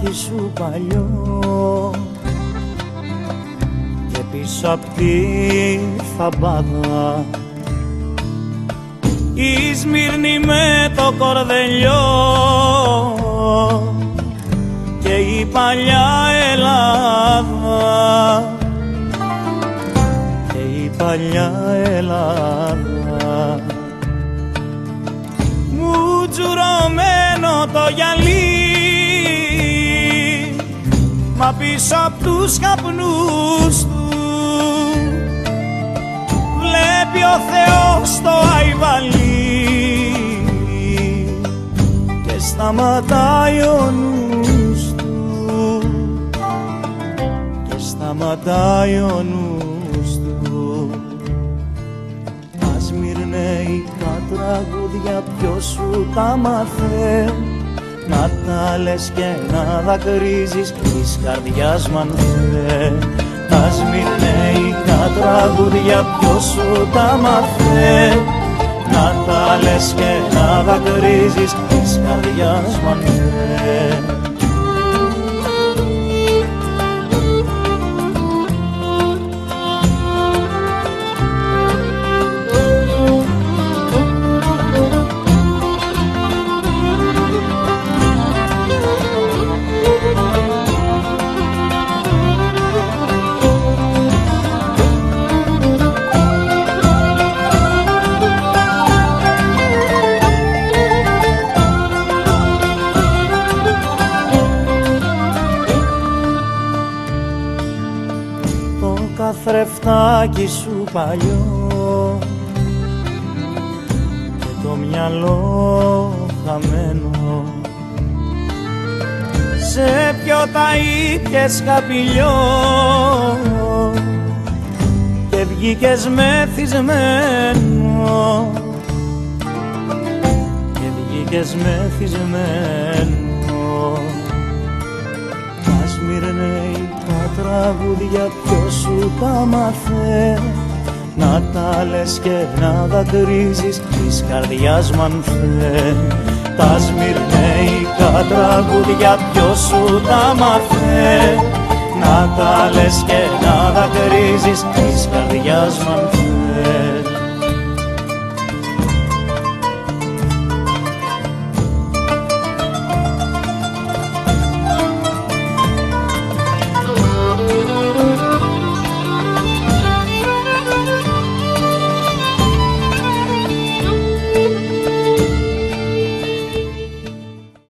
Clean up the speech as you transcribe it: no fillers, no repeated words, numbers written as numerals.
φλιτζανάκι σου παλιό και πίσω απ' τη φαμπάδα η Σμύρνη με το κορδελιό και η παλιά Ελλάδα και η παλιά Ελλάδα. Μου τζουρωμένο το γυαλί, μα πίσω απ' τους καπνούς του βλέπει ο Θεός το αϊβαλί και σταματάει ο νους του και σταματάει ο νους του. Ας μυρνέικα τραγούδια ποιος σου τα μάθε, να τα λες και να δακρύζεις της καρδιάς μ' αν θε. Τα σμυρνέικα τραγούδια ποιος σου τα μάθε, να τα λες και να δακρύζεις της καρδιάς μ' αν θε. Καθρεφτάκι σου παλιό και το μυαλό χαμένο, σε ποιο τα ήπιες καπηλιό και βγήκες μεθυσμένο και βγήκες μεθυσμένο. Ας μυρνέικα τραγούδια ποιος σου τα μάθε, να τα λες και να δακρύζεις της καρδιάς μ' αν θε. Τα σμυρνέικα τραγούδια ποιος σου τα μάθε, να τα λες και να δακρύζεις της καρδιάς μ' αν θε.